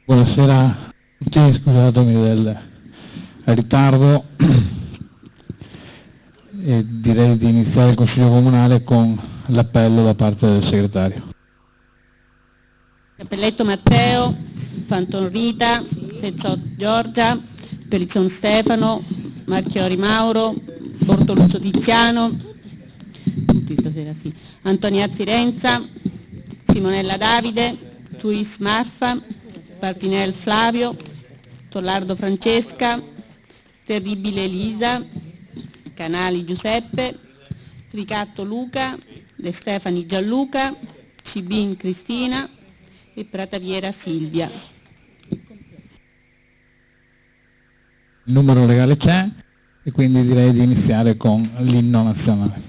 Buonasera a tutti, scusatemi del ritardo e direi di iniziare il Consiglio Comunale con l'appello da parte del Segretario. Cappelletto Matteo, Fanton Rita, Pezzot Giorgia, Pellizzon Stefano, Marchiori Mauro, Bortoluzzo Tiziano, tutti stasera sì, Antoniazzi Renza, Simonella Davide, Tuis Marfa, Parpinel Flavio, Tollardo Francesca, Terribile Elisa, Canali Giuseppe, Ricatto Luca, De Stefani Gianluca, Cibin Cristina e Prataviera Silvia. Il numero legale c'è e quindi direi di iniziare con l'inno nazionale.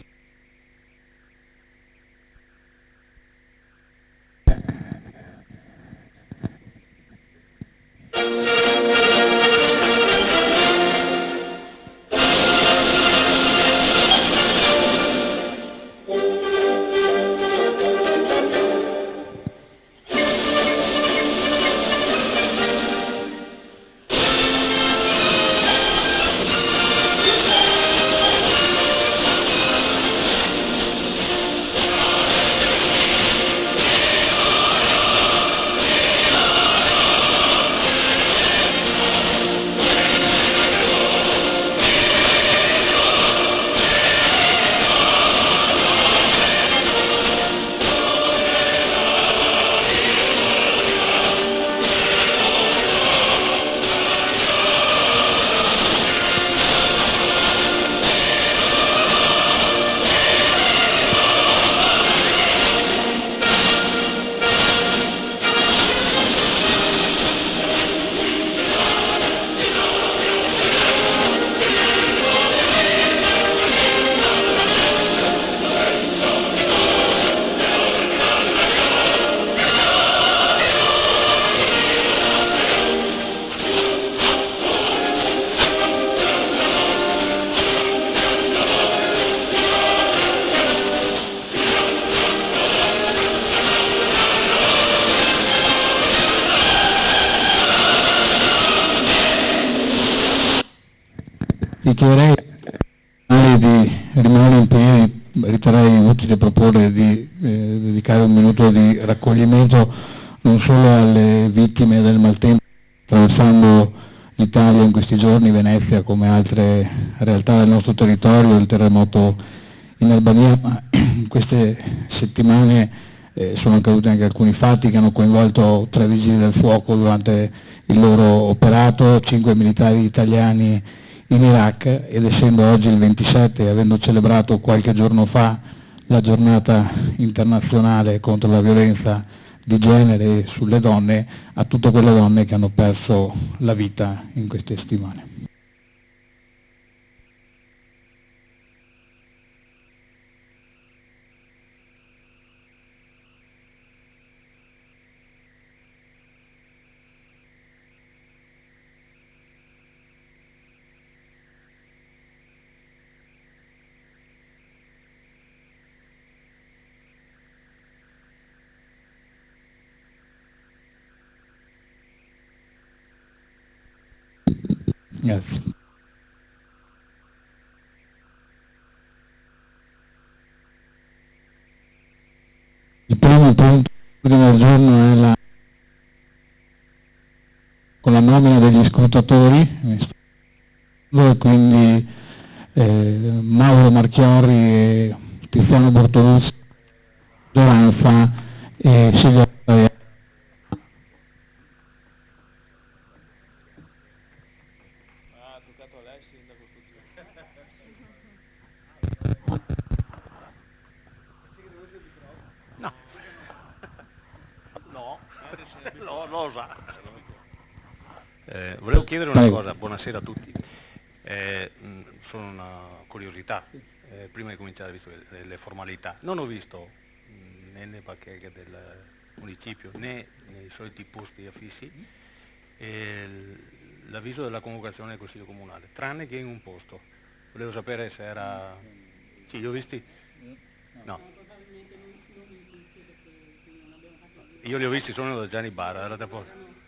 Chiederei di rimanere in piedi, riterrei utile proporre di dedicare un minuto di raccoglimento non solo alle vittime del maltempo attraversando l'Italia in questi giorni, Venezia come altre realtà del nostro territorio, il terremoto in Albania, ma in queste settimane sono accaduti anche alcuni fatti che hanno coinvolto 3 vigili del fuoco durante il loro operato, 5 militari italiani in Iraq, ed essendo oggi il 27 e avendo celebrato qualche giorno fa la giornata internazionale contro la violenza di genere e sulle donne, a tutte quelle donne che hanno perso la vita in queste settimane. Grazie. Il primo punto del giorno è con la nomina degli scrutatori, e quindi Mauro Marchiori e Tiziano Bortoluzzi, maggioranza, e Silvia. Volevo chiedere una cosa, buonasera a tutti, solo una curiosità, prima di cominciare, visto le formalità, non ho visto né nelle bacheche del municipio né nei soliti posti affissi l'avviso della convocazione del Consiglio Comunale, tranne che in un posto. Volevo sapere se era... Sì, li ho visti? No. Io li ho visti solo da Gianni Barra, era da poco.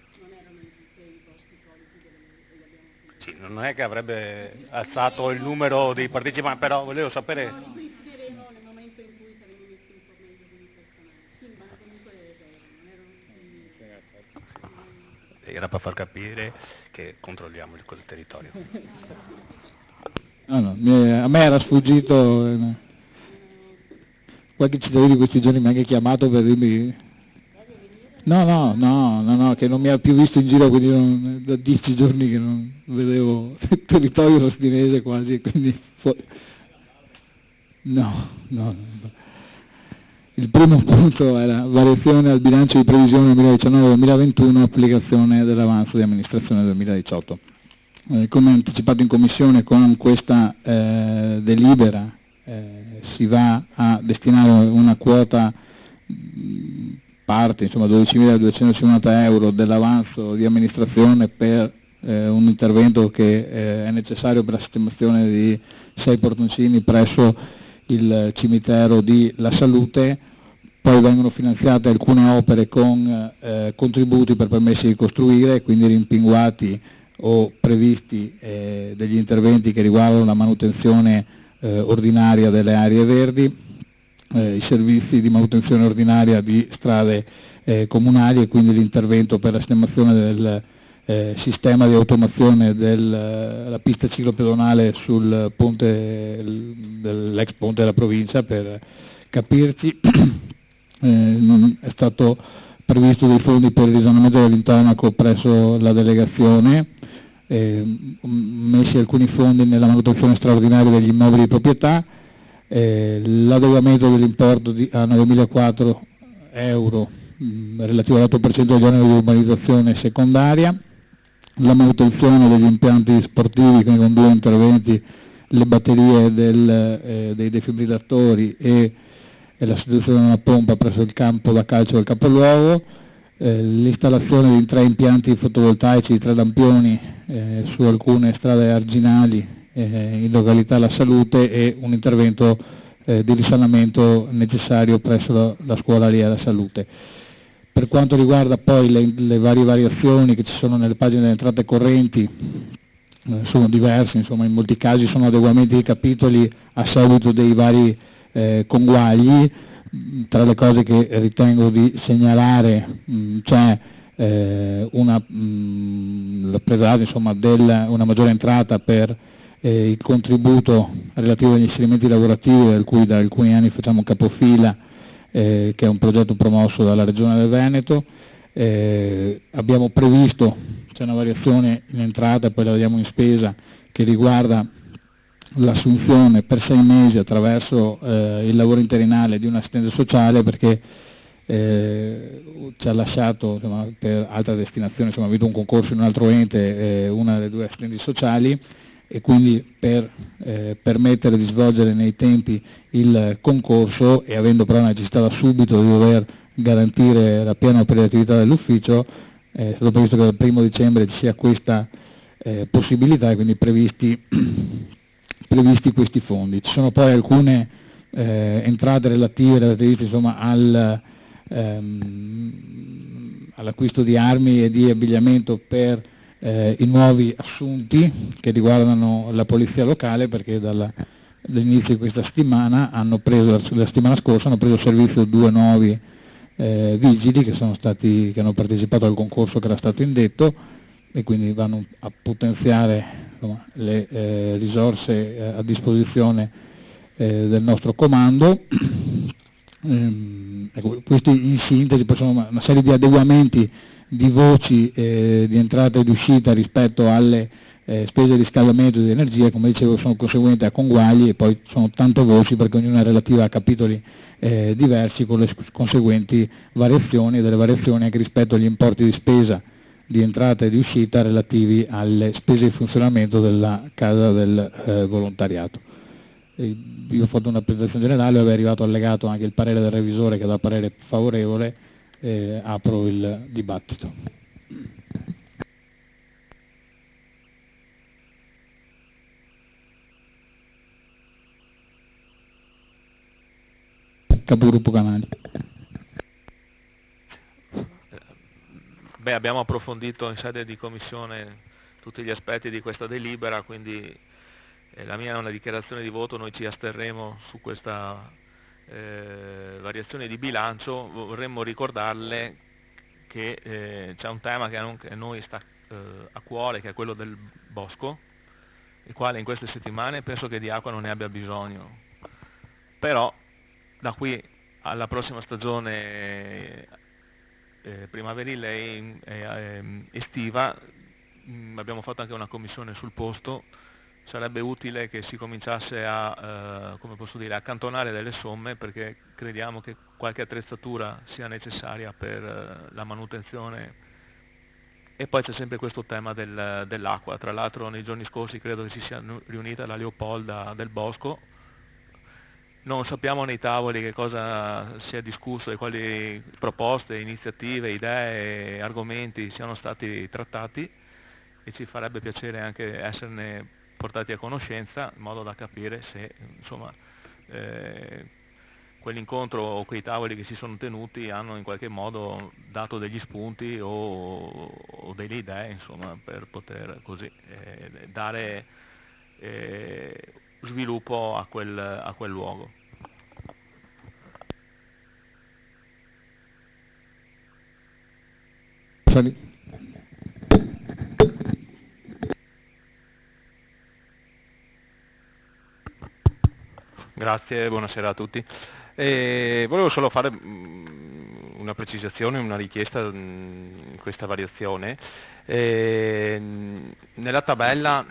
non è che avrebbe alzato il numero dei partecipanti, però volevo sapere. Era per far capire che controlliamo quel territorio. No, a me era sfuggito, qualche cittadino di questi giorni mi ha anche chiamato per dirmi no, che non mi ha più visto in giro, quindi da 10 giorni che non vedevo il territorio rostinese quasi, quindi no. Il primo punto è la variazione al bilancio di previsione 2019-2021, applicazione dell'avanzo di amministrazione 2018. Come anticipato in Commissione, con questa delibera si va a destinare una quota parte, insomma 12.250 euro dell'avanzo di amministrazione per un intervento che è necessario per la sistemazione di 6 portoncini presso il cimitero di La Salute. Poi vengono finanziate alcune opere con contributi per permessi di costruire, quindi rimpinguati o previsti degli interventi che riguardano la manutenzione ordinaria delle aree verdi, i servizi di manutenzione ordinaria di strade comunali e quindi l'intervento per la sistemazione del sistema di automazione della pista ciclopedonale sul ponte dell'ex ponte della provincia, per capirci. Non è stato previsto dei fondi per il risanamento dell'intonaco presso la delegazione, messi alcuni fondi nella manutenzione straordinaria degli immobili di proprietà, l'adeguamento dell'importo a 9.004 euro relativo all'8% degli oneri di urbanizzazione secondaria, la manutenzione degli impianti sportivi con 2 interventi, le batterie dei defibrillatori e la sostituzione di una pompa presso il campo da calcio del capoluogo, l'installazione di 3 impianti fotovoltaici di 3 lampioni su alcune strade arginali in località La Salute e un intervento di risanamento necessario presso la scuola lì alla Salute. Per quanto riguarda poi le varie variazioni che ci sono nelle pagine delle entrate correnti, sono diverse, insomma in molti casi sono adeguamenti di capitoli a seguito dei vari conguagli. Tra le cose che ritengo di segnalare c'è la presa insomma una maggiore entrata per il contributo relativo agli inserimenti lavorativi, del cui da alcuni anni facciamo capofila, che è un progetto promosso dalla Regione del Veneto. Abbiamo previsto, c'è una variazione in entrata e poi la vediamo in spesa, che riguarda l'assunzione per 6 mesi attraverso il lavoro interinale di un assistente sociale, perché ci ha lasciato insomma, per altra destinazione, insomma, ha avuto un concorso in un altro ente, una delle 2 assistenti sociali, e quindi per permettere di svolgere nei tempi il concorso, e avendo però la necessità da subito di dover garantire la piena operatività dell'ufficio, è stato previsto che dal 1° dicembre ci sia questa possibilità, e quindi previsti questi fondi. Ci sono poi alcune entrate relative insomma all'acquisto di armi e di abbigliamento per i nuovi assunti che riguardano la polizia locale, perché dall'inizio di questa settimana la settimana scorsa hanno preso servizio 2 nuovi vigili che hanno partecipato al concorso che era stato indetto, e quindi vanno a potenziare insomma, le risorse a disposizione del nostro comando. Questi in sintesi poi sono una serie di adeguamenti di voci di entrata e di uscita rispetto alle spese di riscaldamento e di energia, come dicevo sono conseguenti a conguagli, e poi sono tante voci perché ognuna è relativa a capitoli diversi, con le conseguenti variazioni, e delle variazioni anche rispetto agli importi di spesa di entrata e di uscita relativi alle spese di funzionamento della Casa del Volontariato. Io ho fatto una presentazione generale, dove è arrivato allegato anche il parere del revisore, che dà parere favorevole. Apro il dibattito. Capogruppo Canali. Beh, abbiamo approfondito in sede di commissione tutti gli aspetti di questa delibera, quindi la mia è una dichiarazione di voto, noi ci asterremo su questa variazione di bilancio. Vorremmo ricordarle che c'è un tema che a noi sta a cuore, che è quello del bosco, il quale in queste settimane penso che di acqua non ne abbia bisogno, però da qui alla prossima stagione primaverile e estiva abbiamo fatto anche una commissione sul posto. Sarebbe utile che si cominciasse a, come posso dire, accantonare delle somme, perché crediamo che qualche attrezzatura sia necessaria per la manutenzione. E poi c'è sempre questo tema dell'acqua. Tra l'altro nei giorni scorsi credo che si sia riunita la Leopolda del Bosco. Non sappiamo nei tavoli che cosa si è discusso e quali proposte, iniziative, idee, argomenti siano stati trattati, e ci farebbe piacere anche esserne portati a conoscenza, in modo da capire se insomma quell'incontro o quei tavoli che si sono tenuti hanno in qualche modo dato degli spunti o delle idee, insomma, per poter così dare sviluppo a quel luogo. Grazie, buonasera a tutti. Volevo solo fare una precisazione, una richiesta in questa variazione. Nella tabella,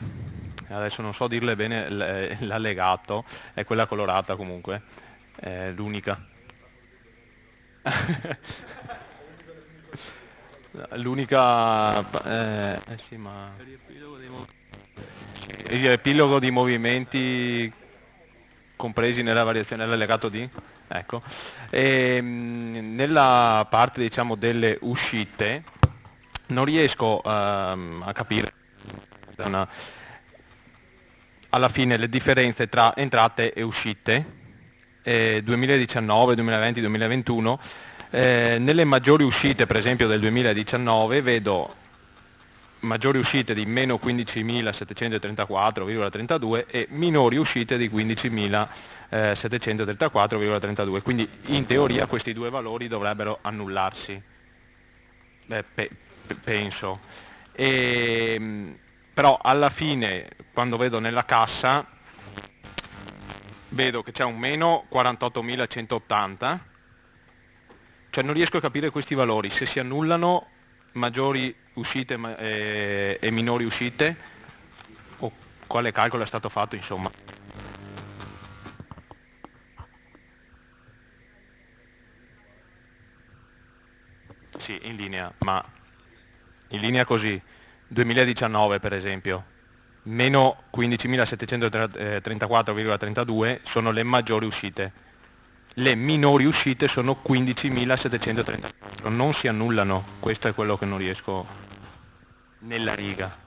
adesso non so dirle bene l'allegato, è quella colorata comunque, è l'unica. L'unica, sì, ma il riepilogo di movimenti compresi nella variazione dell'allegato D, ecco. Nella parte, diciamo, delle uscite non riesco a capire alla fine le differenze tra entrate e uscite 2019, 2020, 2021. Nelle maggiori uscite, per esempio del 2019, vedo maggiori uscite di meno 15.734,32 e minori uscite di 15.734,32, quindi in teoria questi due valori dovrebbero annullarsi, penso. Però alla fine, quando vedo nella cassa, vedo che c'è un meno 48.180, cioè non riesco a capire questi valori, se si annullano maggiori uscite e minori uscite, o quale calcolo è stato fatto, insomma. Sì, in linea, ma in linea così, 2019 per esempio, meno 15.734,32 sono le maggiori uscite, le minori uscite sono 15.734, non si annullano, questo è quello che non riesco nella riga.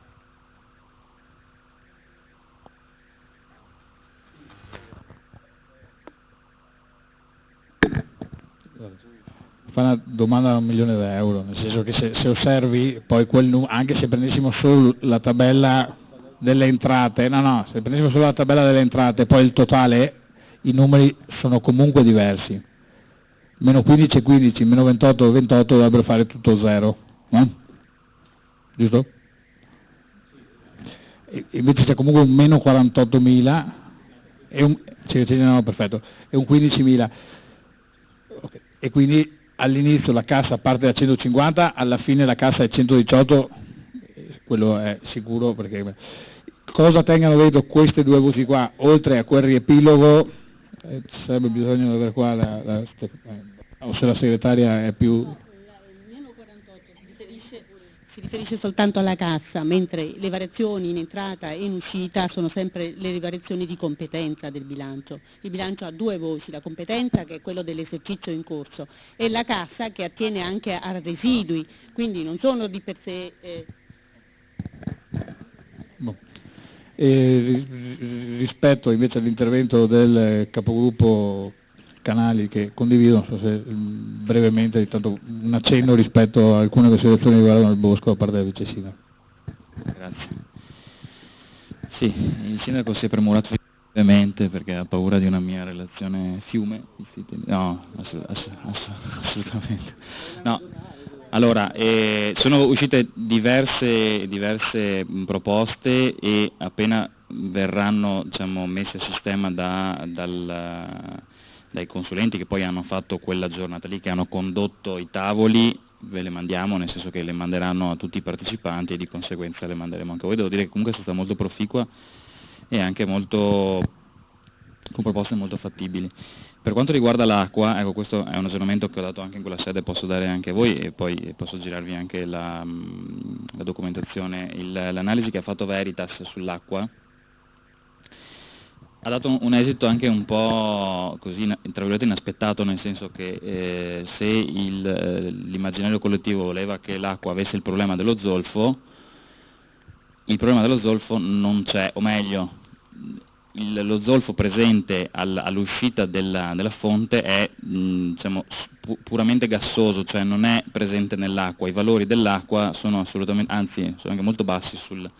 Fa una domanda da €1.000.000, nel senso che se osservi poi anche se prendessimo solo la tabella delle entrate, se prendessimo solo la tabella delle entrate, poi il totale, i numeri sono comunque diversi. Meno 15 e 15, meno 28 e 28 dovrebbero fare tutto zero, no? Giusto? E invece c'è comunque un meno 48.000 e un 15.000. Okay. E quindi all'inizio la cassa parte da 150, alla fine la cassa è 118, quello è sicuro, perché cosa tengano vedo queste due voci qua, oltre a quel riepilogo, sarebbe bisogno di avere qua o se la segretaria è più... Il meno 48 si riferisce soltanto alla cassa, mentre le variazioni in entrata e in uscita sono sempre le variazioni di competenza del bilancio. Il bilancio ha due voci, la competenza, che è quello dell'esercizio in corso, e la cassa, che attiene anche a residui, quindi non sono di per sé... rispetto invece all'intervento del capogruppo Canali, che condivido, non so se brevemente, intanto un accenno rispetto a alcune considerazioni che riguardano il bosco da parte del vice sindaco. Grazie. Sì, il sindaco si è premurato ovviamente perché ha paura di una mia relazione fiume. No, assolutamente. No. Allora, sono uscite diverse proposte e appena verranno, diciamo, messe a sistema dai consulenti che poi hanno fatto quella giornata lì, che hanno condotto i tavoli, ve le mandiamo, nel senso che le manderanno a tutti i partecipanti e di conseguenza le manderemo anche a voi. Devo dire che comunque è stata molto proficua e anche con proposte molto fattibili. Per quanto riguarda l'acqua, ecco, questo è un aggiornamento che ho dato anche in quella sede, posso dare anche a voi e poi posso girarvi anche la documentazione. L'analisi che ha fatto Veritas sull'acqua ha dato un esito anche un po' così, tra virgolette, inaspettato, nel senso che se l'immaginario collettivo voleva che l'acqua avesse il problema dello zolfo non c'è, o meglio, lo zolfo presente all'uscita della fonte è diciamo, puramente gassoso, cioè non è presente nell'acqua, i valori dell'acqua sono assolutamente, anzi sono anche molto bassi sullo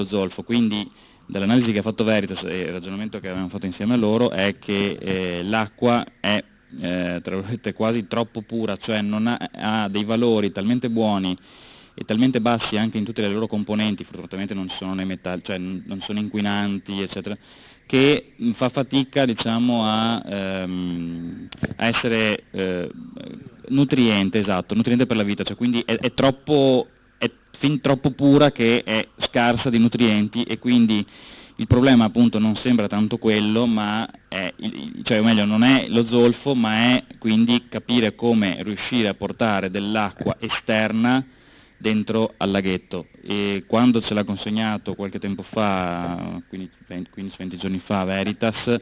zolfo, quindi dall'analisi che ha fatto Veritas e il ragionamento che avevamo fatto insieme a loro è che l'acqua è tra virgolette quasi troppo pura, cioè non ha dei valori talmente buoni e talmente bassi anche in tutte le loro componenti, fortunatamente non ci sono nei metalli, cioè non sono inquinanti, eccetera, che fa fatica, diciamo, a essere nutriente, esatto, nutriente per la vita, cioè quindi è fin troppo pura che è scarsa di nutrienti e quindi il problema appunto non sembra tanto quello, ma cioè o meglio non è lo zolfo, ma è quindi capire come riuscire a portare dell'acqua esterna dentro al laghetto. E quando ce l'ha consegnato qualche tempo fa, 15-20 giorni fa, Veritas,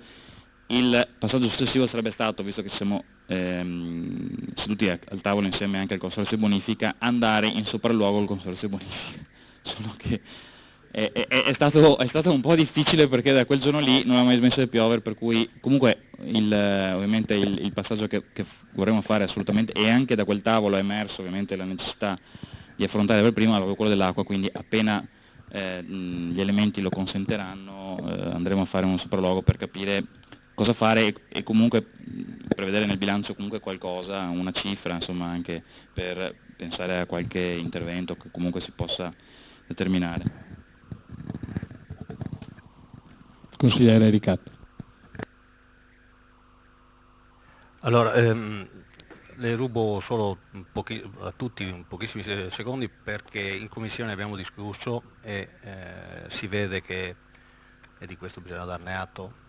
il passaggio successivo sarebbe stato, visto che siamo seduti al tavolo insieme anche al Consorzio Bonifica, andare in sopralluogo al Consorzio Bonifica, solo che è stato un po' difficile perché da quel giorno lì non ha mai smesso di piovere, per cui comunque ovviamente il passaggio che vorremmo fare assolutamente, e anche da quel tavolo è emerso ovviamente la necessità di affrontare per prima quello dell'acqua, quindi appena gli elementi lo consentiranno andremo a fare un sopralluogo per capire cosa fare e comunque prevedere nel bilancio comunque qualcosa, una cifra, insomma, anche per pensare a qualche intervento che comunque si possa determinare. Consigliere Ricatto. Allora, le rubo solo a tutti pochissimi secondi perché in commissione abbiamo discusso e si vede che, e di questo bisogna darne atto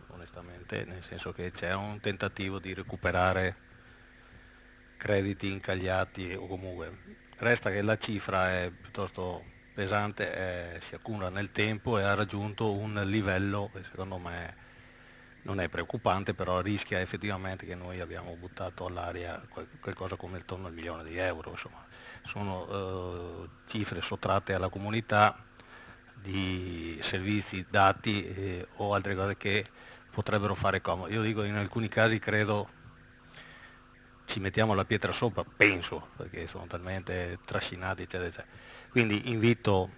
onestamente, nel senso che c'è un tentativo di recuperare crediti incagliati o comunque resta che la cifra è piuttosto pesante, si accumula nel tempo e ha raggiunto un livello che secondo me non è preoccupante, però rischia effettivamente che noi abbiamo buttato all'aria qualcosa come intorno al €1.000.000, insomma. Sono cifre sottratte alla comunità di servizi dati o altre cose che potrebbero fare comodo. Io dico, in alcuni casi credo ci mettiamo la pietra sopra, penso, perché sono talmente trascinati, eccetera, eccetera. Quindi invito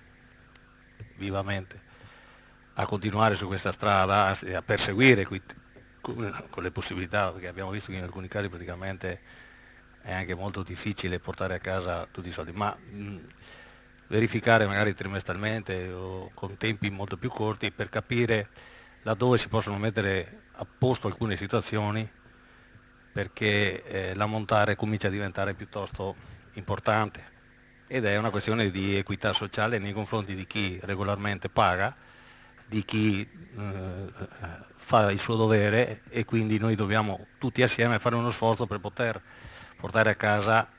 vivamente a continuare su questa strada e a perseguire con le possibilità, perché abbiamo visto che in alcuni casi praticamente è anche molto difficile portare a casa tutti i soldi, ma verificare magari trimestralmente o con tempi molto più corti per capire laddove si possono mettere a posto alcune situazioni, perché l'ammontare comincia a diventare piuttosto importante ed è una questione di equità sociale nei confronti di chi regolarmente paga, di chi fa il suo dovere, e quindi noi dobbiamo tutti assieme fare uno sforzo per poter portare a casa,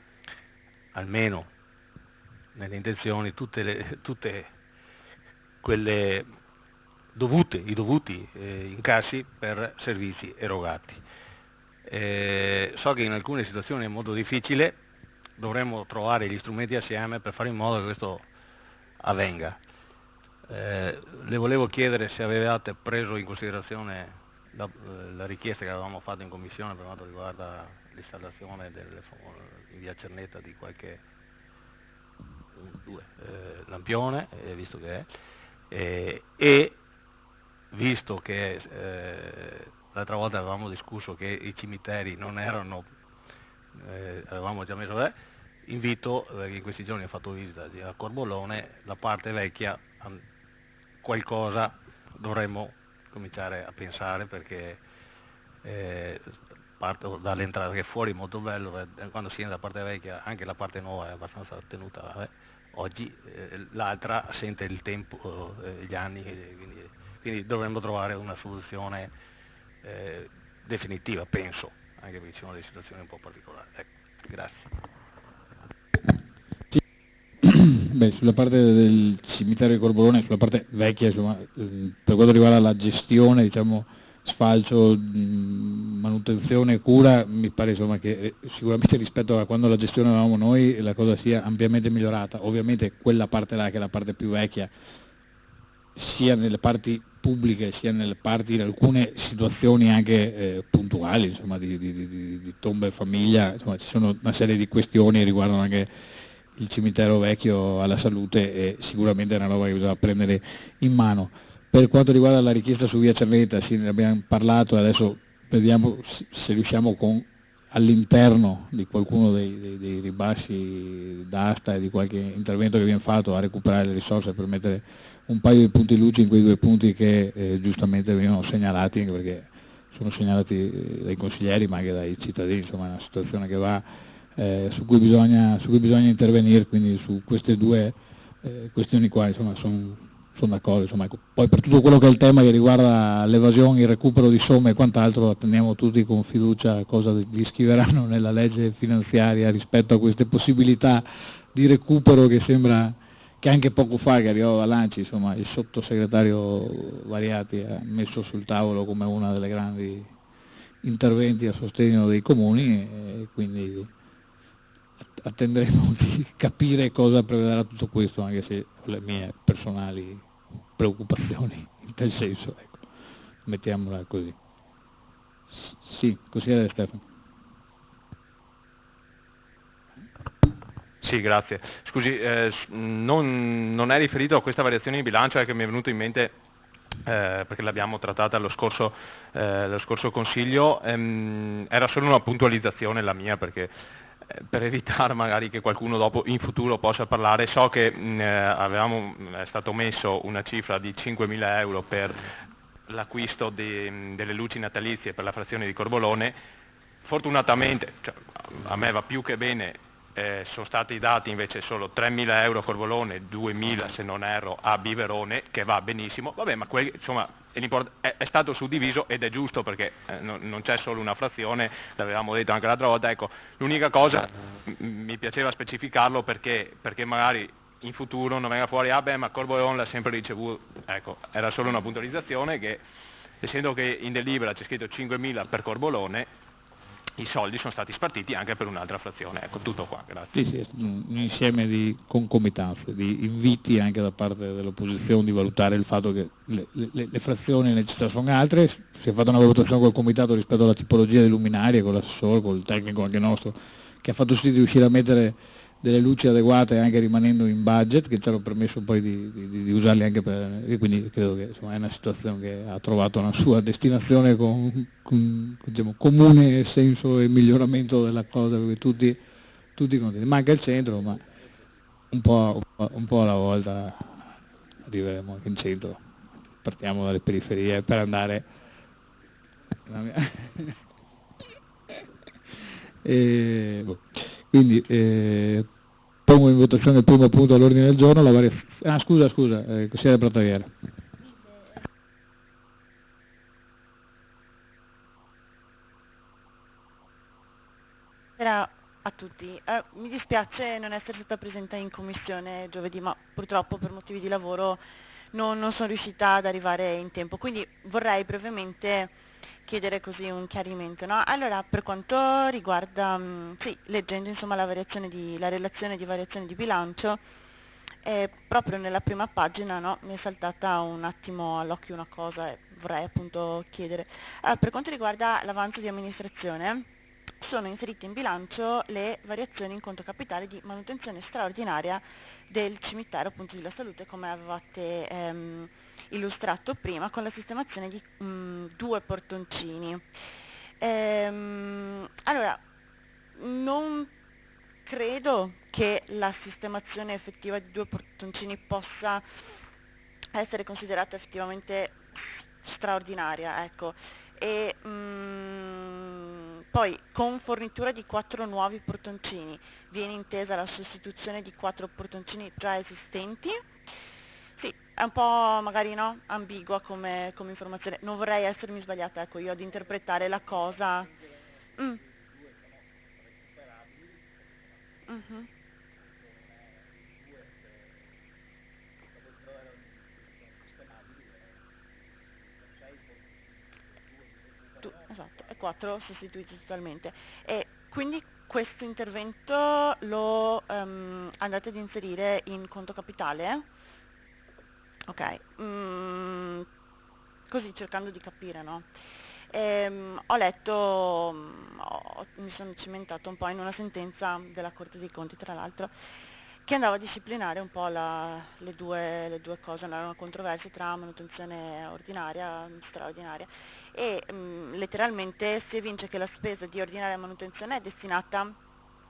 almeno nelle intenzioni, tutte quelle i dovuti incassi per servizi erogati. So che in alcune situazioni è molto difficile, dovremmo trovare gli strumenti assieme per fare in modo che questo avvenga. Le volevo chiedere se avevate preso in considerazione la richiesta che avevamo fatto in commissione per quanto riguarda l'installazione in via Cernetta di qualche Lampione, visto che è, e visto che l'altra volta avevamo discusso che i cimiteri non erano, avevamo già messo, invito, perché in questi giorni ho fatto visita a Corbolone, la parte vecchia, qualcosa dovremmo cominciare a pensare, perché parto dall'entrata, che fuori è molto bello, quando si entra la parte vecchia, anche la parte nuova è abbastanza tenuta, oggi l'altra sente il tempo, gli anni, quindi dovremmo trovare una soluzione definitiva, penso, anche perché ci sono delle situazioni un po' particolari. Ecco, grazie. Beh, sulla parte del cimitero di Corbolone, sulla parte vecchia, insomma, per quanto riguarda la gestione, diciamo, sfalcio, manutenzione e cura, mi pare insomma che sicuramente rispetto a quando la gestionavamo noi la cosa sia ampiamente migliorata. Ovviamente quella parte là, che è la parte più vecchia, sia nelle parti pubbliche sia nelle parti, in alcune situazioni anche puntuali, insomma, di tombe famiglia, insomma, ci sono una serie di questioni che riguardano anche il cimitero vecchio alla salute, e sicuramente è una roba che bisogna prendere in mano. Per quanto riguarda la richiesta su via Cerveta, sì, ne abbiamo parlato, e adesso vediamo se riusciamo all'interno di qualcuno dei ribassi d'asta e di qualche intervento che viene fatto a recuperare le risorse per mettere un paio di punti luce in quei due punti che giustamente venivano segnalati, anche perché sono segnalati dai consiglieri ma anche dai cittadini, insomma è una situazione che va su cui bisogna intervenire, quindi su queste due questioni qua insomma sono d'accordo, insomma, ecco. Poi per tutto quello che è il tema che riguarda l'evasione, il recupero di somme e quant'altro, attendiamo tutti con fiducia cosa gli scriveranno nella legge finanziaria rispetto a queste possibilità di recupero, che sembra che anche poco fa che arrivava Lanci, insomma, il sottosegretario Variati ha messo sul tavolo come una delle grandi interventi a sostegno dei comuni, e quindi attenderemo di capire cosa prevederà tutto questo, anche se ho le mie personali preoccupazioni in tal senso, ecco, mettiamola così. Sì, consigliere Stefano. Sì, grazie. Scusi, non è riferito a questa variazione di bilancio, è che mi è venuto in mente, perché l'abbiamo trattata lo scorso Consiglio, era solo una puntualizzazione la mia, perché per evitare magari che qualcuno dopo in futuro possa parlare, so che è stato messo una cifra di 5.000 euro per l'acquisto delle luci natalizie per la frazione di Corbolone. Fortunatamente, cioè, a me va più che bene, sono stati dati invece solo 3.000 euro a Corbolone, 2.000 se non erro a Biverone, che va benissimo, vabbè, ma insomma è stato suddiviso ed è giusto, perché non c'è solo una frazione, l'avevamo detto anche l'altra volta. Ecco, l'unica cosa mi piaceva specificarlo, perché magari in futuro non venga fuori ma Corbolone l'ha sempre ricevuto. Ecco, era solo una puntualizzazione, che essendo che in delibera c'è scritto 5.000 per Corbolone, i soldi sono stati spartiti anche per un'altra frazione. Ecco, tutto qua, grazie. Sì, un insieme di concomitanze, di inviti anche da parte dell'opposizione di valutare il fatto che le frazioni nelle città sono altre. Si è fatta una valutazione col comitato rispetto alla tipologia delle luminarie, con l'assessore, col tecnico anche nostro, che ha fatto sì di riuscire a mettere delle luci adeguate anche rimanendo in budget, che ci hanno permesso poi di usarli anche e quindi credo che insomma, è una situazione che ha trovato una sua destinazione con diciamo, comune senso e miglioramento della cosa, perché tutti contenti. Manca il centro, ma un po' alla volta arriveremo anche in centro, partiamo dalle periferie per andare quindi pongo in votazione il primo punto all'ordine del giorno, scusa, consigliere Brattaviera. Buonasera a tutti. Mi dispiace non essere stata presente in commissione giovedì, ma purtroppo per motivi di lavoro non sono riuscita ad arrivare in tempo, quindi vorrei brevemente chiedere così un chiarimento, no? Allora, per quanto riguarda, sì, leggendo insomma la relazione di variazione di bilancio, proprio nella prima pagina, no, mi è saltata un attimo all'occhio una cosa e vorrei appunto chiedere. Per quanto riguarda l'avanzo di amministrazione, sono inserite in bilancio le variazioni in conto capitale di manutenzione straordinaria del cimitero appunto della Salute, come avevate illustrato prima, con la sistemazione di 2 portoncini. Allora, non credo che la sistemazione effettiva di 2 portoncini possa essere considerata effettivamente straordinaria, ecco. E poi con fornitura di 4 nuovi portoncini viene intesa la sostituzione di 4 portoncini già esistenti? Sì, è un po' magari no, ambigua come informazione, non vorrei essermi sbagliata, ecco, io ad interpretare la cosa. Mhm. Esatto, e 4 sostituiti totalmente. E quindi questo intervento lo andate ad inserire in conto capitale? Ok, così cercando di capire, no? Ho letto, mi sono cimentato un po' in una sentenza della Corte dei Conti, tra l'altro, che andava a disciplinare un po' le due cose, era una controversia tra manutenzione ordinaria e straordinaria, e letteralmente si evince che la spesa di ordinaria manutenzione è destinata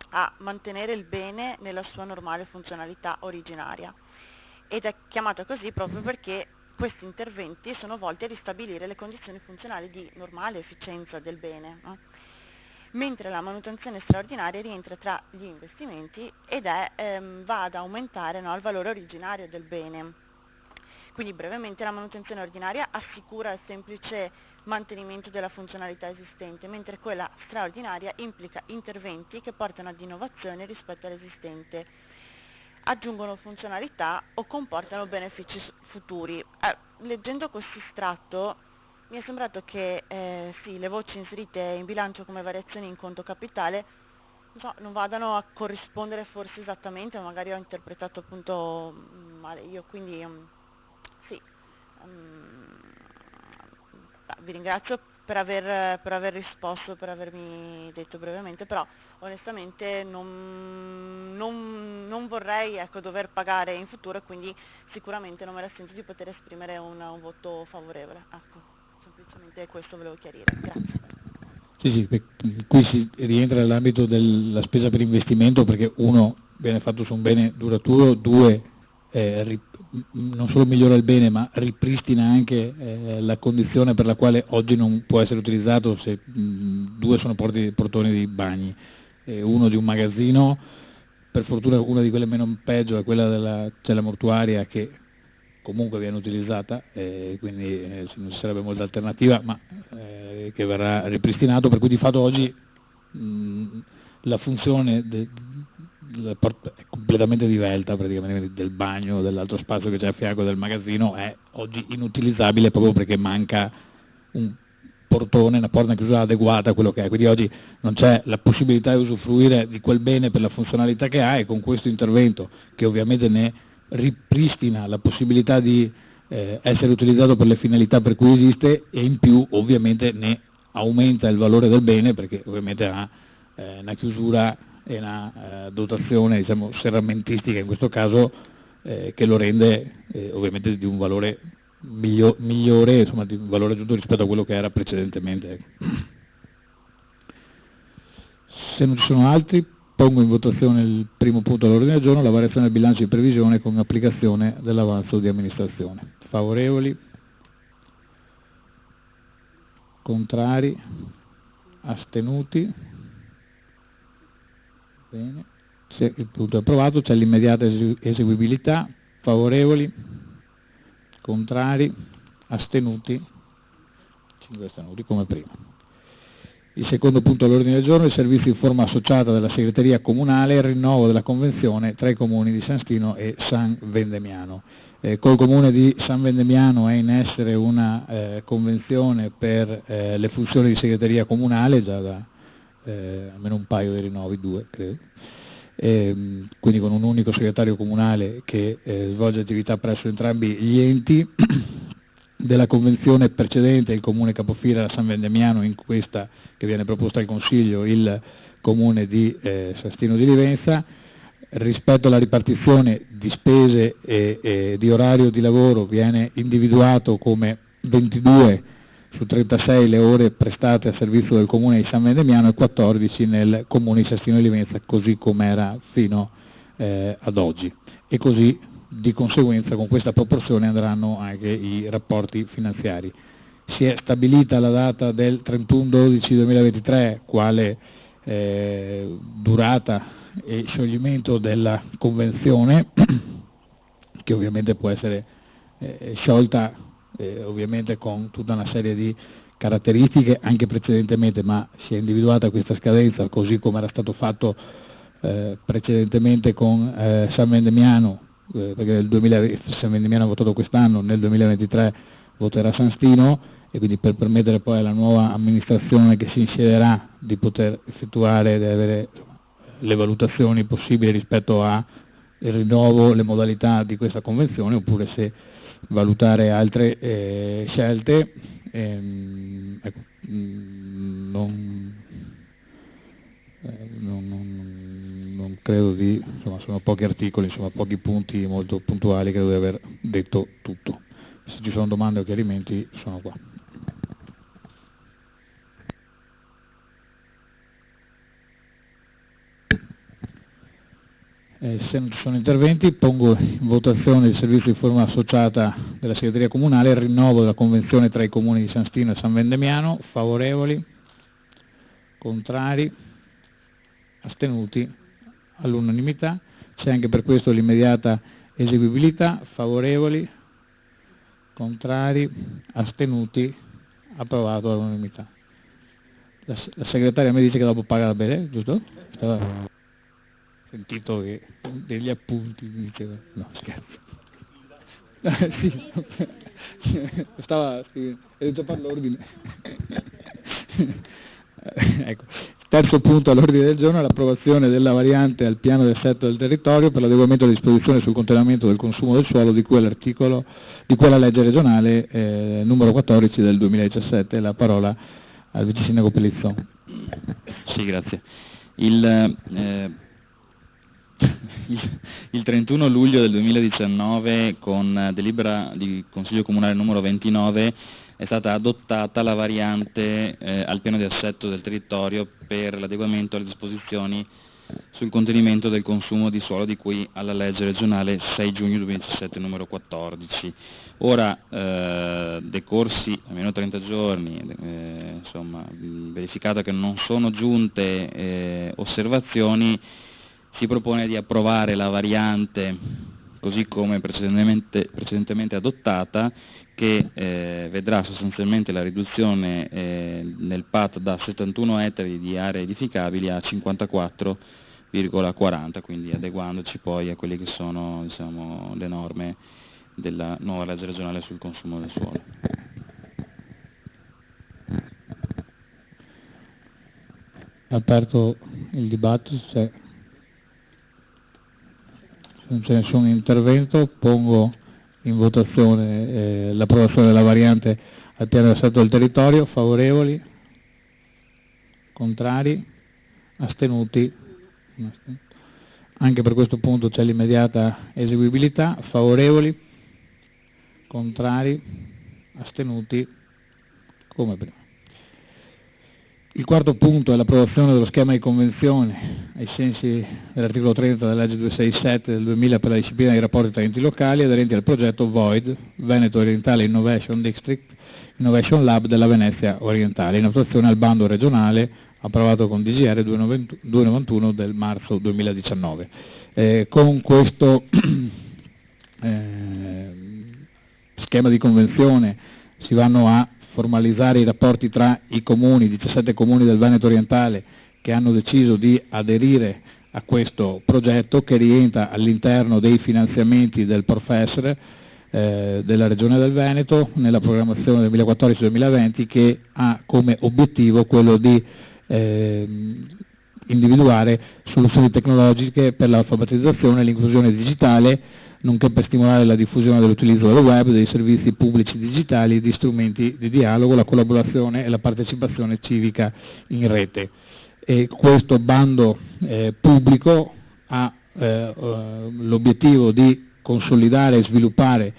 a mantenere il bene nella sua normale funzionalità originaria, ed è chiamata così proprio perché questi interventi sono volti a ristabilire le condizioni funzionali di normale efficienza del bene, no? Mentre la manutenzione straordinaria rientra tra gli investimenti ed va ad aumentare, no, il valore originario del bene. Quindi brevemente la manutenzione ordinaria assicura il semplice mantenimento della funzionalità esistente, mentre quella straordinaria implica interventi che portano ad innovazione rispetto all'esistente, aggiungono funzionalità o comportano benefici futuri. Leggendo questo estratto mi è sembrato che sì, le voci inserite in bilancio come variazioni in conto capitale non vadano a corrispondere forse esattamente, o magari ho interpretato appunto male io, quindi sì, vi ringrazio per aver risposto, per avermi detto brevemente, però onestamente non vorrei, ecco, dover pagare in futuro, e quindi sicuramente non me la sento di poter esprimere un voto favorevole. Ecco, semplicemente questo volevo chiarire. Grazie. Sì, qui si rientra nell'ambito della spesa per investimento, perché uno viene fatto su un bene duraturo, due non solo migliora il bene ma ripristina anche la condizione per la quale oggi non può essere utilizzato, se due sono portoni di bagni, uno di un magazzino, per fortuna una di quelle meno peggio è quella della cella mortuaria, che comunque viene utilizzata, quindi non ci sarebbe molta alternativa, ma che verrà ripristinato, per cui di fatto oggi la funzione è completamente divelta praticamente del bagno, dell'altro spazio che c'è a fianco del magazzino, è oggi inutilizzabile proprio perché manca un portone, una porta chiusura adeguata a quello che è, quindi oggi non c'è la possibilità di usufruire di quel bene per la funzionalità che ha, e con questo intervento, che ovviamente ne ripristina la possibilità di essere utilizzato per le finalità per cui esiste, e in più ovviamente ne aumenta il valore del bene, perché ovviamente ha una chiusura e una dotazione, diciamo, serramentistica in questo caso, che lo rende ovviamente di un valore migliore, insomma di un valore aggiunto rispetto a quello che era precedentemente. Se non ci sono altri, pongo in votazione il primo punto all'ordine del giorno, la variazione del bilancio di previsione con applicazione dell'avanzo di amministrazione. Favorevoli? Contrari? Astenuti? Bene. Se il punto è approvato, c'è l'immediata eseguibilità. Favorevoli? Contrari? Astenuti? 5 astenuti come prima. Il secondo punto all'ordine del giorno è il servizio in forma associata della segreteria comunale e il rinnovo della convenzione tra i comuni di San Stino e San Vendemiano. Col comune di San Vendemiano è in essere una convenzione per le funzioni di segreteria comunale, già da almeno un paio di rinnovi, 2 credo, quindi con un unico segretario comunale che svolge attività presso entrambi gli enti. della convenzione precedente il comune capofila era San Vendemiano, in questa che viene proposta al Consiglio il comune di Sestino di Livenza. Rispetto alla ripartizione di spese e di orario di lavoro viene individuato come 22 su 36 le ore prestate a servizio del comune di San Vendemiano e 14 nel comune di Sestino di Livenza, così come era fino ad oggi, e così di conseguenza con questa proporzione andranno anche i rapporti finanziari. Si è stabilita la data del 31/12/2023 quale durata e scioglimento della convenzione, che ovviamente può essere sciolta ovviamente con tutta una serie di caratteristiche anche precedentemente, ma si è individuata questa scadenza così come era stato fatto precedentemente con San Vendemiano, perché nel 2020 San Vendemiano ha votato quest'anno, nel 2023 voterà San Stino, e quindi per permettere poi alla nuova amministrazione che si insiederà di poter effettuare, di avere le valutazioni possibili rispetto al rinnovo, le modalità di questa convenzione, oppure se valutare altre scelte. Ecco, non credo di, insomma, sono pochi articoli, insomma, pochi punti molto puntuali, credo di aver detto tutto. Se ci sono domande o chiarimenti sono qua. Se non ci sono interventi, pongo in votazione il servizio di forma associata della segreteria comunale, il rinnovo della convenzione tra i comuni di San Stino e San Vendemiano. Favorevoli? Contrari? Astenuti? All'unanimità. C'è anche per questo l'immediata eseguibilità. Favorevoli? Contrari? Astenuti? Approvato all'unanimità. La segretaria mi dice che dopo paga la bene, giusto? Sentito che degli appunti mi diceva, no scherzo, sì, stava scrivendo, ho detto per l'ordine. Ecco, terzo punto all'ordine del giorno è l'approvazione della variante al piano di assetto del territorio per l'adeguamento delle disposizioni sul contenimento del consumo del suolo di cui all'articolo di quella legge regionale numero 14 del 2017. La parola al vice sindaco Pellizzon. Sì, grazie. Il 31 luglio del 2019, con delibera di Consiglio Comunale numero 29, è stata adottata la variante al piano di assetto del territorio per l'adeguamento alle disposizioni sul contenimento del consumo di suolo di cui alla legge regionale 6 giugno 2017 numero 14. Ora, decorsi almeno 30 giorni, insomma, verificato che non sono giunte osservazioni, si propone di approvare la variante così come precedentemente adottata, che vedrà sostanzialmente la riduzione nel PAT da 71 ettari di aree edificabili a 54,40, quindi adeguandoci poi a quelle che sono, diciamo, le norme della nuova legge regionale sul consumo del suolo. Aperto il dibattito. Non c'è nessun intervento, pongo in votazione l'approvazione della variante al piano di assetto del territorio. Favorevoli? Contrari? Astenuti? Anche per questo punto c'è l'immediata eseguibilità. Favorevoli? Contrari? Astenuti? Come prima. Il quarto punto è l'approvazione dello schema di convenzione ai sensi dell'articolo 30 della legge 267 del 2000 per la disciplina dei rapporti tra enti locali aderenti al progetto VOID, Veneto Orientale Innovation District, Innovation Lab della Venezia Orientale, in attuazione al bando regionale approvato con DGR 291 del marzo 2019. Con questo schema di convenzione si vanno a formalizzare i rapporti tra i comuni, 17 comuni del Veneto Orientale, che hanno deciso di aderire a questo progetto, che rientra all'interno dei finanziamenti del Professor della Regione del Veneto nella programmazione 2014-2020, che ha come obiettivo quello di individuare soluzioni tecnologiche per l'alfabetizzazione e l'inclusione digitale nonché per stimolare la diffusione dell'utilizzo del web, dei servizi pubblici digitali e di strumenti di dialogo, la collaborazione e la partecipazione civica in rete. E questo bando pubblico ha l'obiettivo di consolidare e sviluppare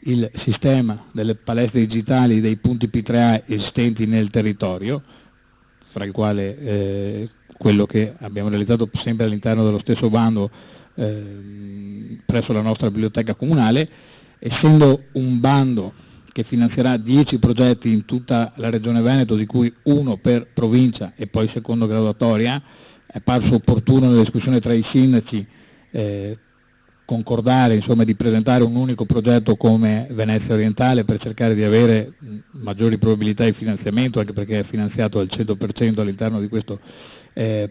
il sistema delle palestre digitali dei punti P3A esistenti nel territorio, fra il quale quello che abbiamo realizzato sempre all'interno dello stesso bando presso la nostra biblioteca comunale, essendo un bando che finanzierà 10 progetti in tutta la regione Veneto, di cui uno per provincia e poi secondo graduatoria. È parso opportuno nella discussione tra i sindaci concordare, insomma, di presentare un unico progetto come Venezia Orientale per cercare di avere maggiori probabilità di finanziamento, anche perché è finanziato al 100% all'interno di questo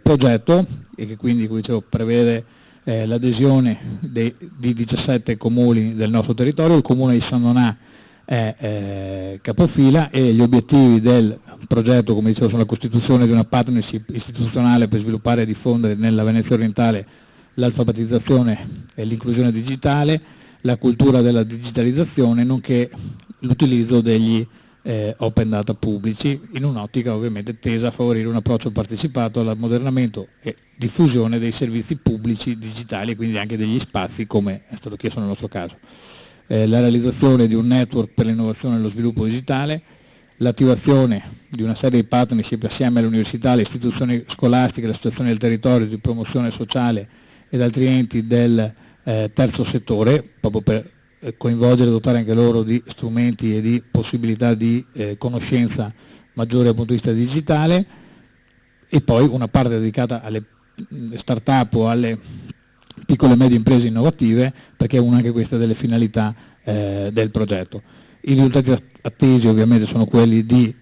progetto, e che quindi, come dicevo, prevede l'adesione di 17 comuni del nostro territorio. Il comune di San Donà è capofila, e gli obiettivi del progetto, come dicevo, sono la costituzione di una partnership istituzionale per sviluppare e diffondere nella Venezia Orientale l'alfabetizzazione e l'inclusione digitale, la cultura della digitalizzazione, nonché l'utilizzo degli open data pubblici, in un'ottica ovviamente tesa a favorire un approccio partecipato all'ammodernamento e diffusione dei servizi pubblici digitali, quindi anche degli spazi, come è stato chiesto nel nostro caso. La realizzazione di un network per l'innovazione e lo sviluppo digitale, l'attivazione di una serie di partnership assieme alle università, le istituzioni scolastiche, le associazioni del territorio di promozione sociale ed altri enti del terzo settore, proprio per coinvolgere e dotare anche loro di strumenti e di possibilità di conoscenza maggiore dal punto di vista digitale, e poi una parte dedicata alle start-up o alle piccole e medie imprese innovative, perché è una anche questa delle finalità del progetto. I risultati attesi ovviamente sono quelli di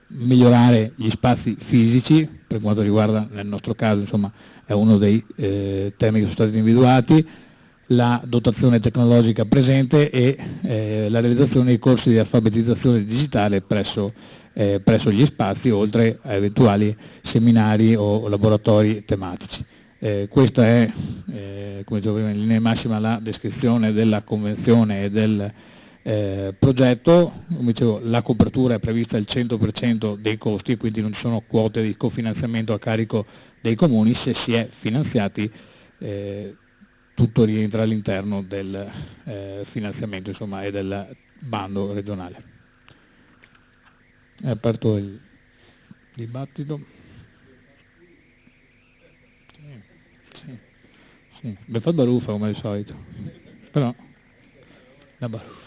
migliorare gli spazi fisici, per quanto riguarda, nel nostro caso, insomma, è uno dei temi che sono stati individuati, la dotazione tecnologica presente e la realizzazione di corsi di alfabetizzazione digitale presso gli spazi, oltre a eventuali seminari o laboratori tematici. Questa è, come dicevo prima, in linea di massima la descrizione della convenzione e del progetto. Come dicevo, la copertura è prevista al 100% dei costi, quindi non ci sono quote di cofinanziamento a carico dei comuni. Se si è finanziati, tutto rientra all'interno del finanziamento, insomma, e del bando regionale. È aperto il dibattito. Sì. Abbiamo fatto baruffa come al solito, però la baruffa.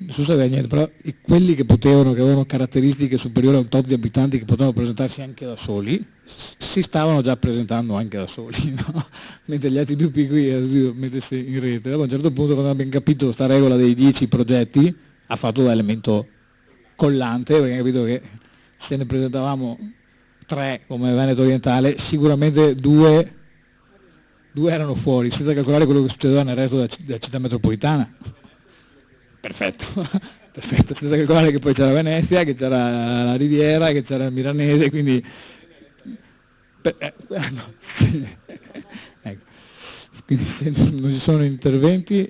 Non so se aveva niente, però quelli che potevano, che avevano caratteristiche superiori a un tot di abitanti, che potevano presentarsi anche da soli, si stavano già presentando anche da soli, no? Mentre gli altri più piccoli erano mettersi in rete. Dopo, a un certo punto, quando abbiamo capito questa regola dei 10 progetti, ha fatto da elemento collante, perché abbiamo capito che se ne presentavamo 3 come Veneto Orientale, sicuramente due erano fuori, senza calcolare quello che succedeva nel resto della città metropolitana. Perfetto, perfetto, senza calcolare che poi c'era Venezia, che c'era la Riviera, che c'era il Milanese, quindi no. Ecco. Quindi, se non ci sono interventi,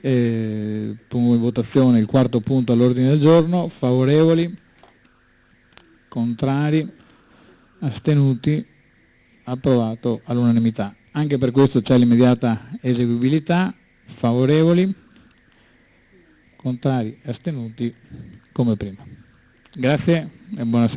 pongo in votazione il quarto punto all'ordine del giorno. Favorevoli, contrari, astenuti, approvato all'unanimità. Anche per questo c'è l'immediata eseguibilità. Favorevoli, contrari, astenuti, come prima. Grazie e buonasera.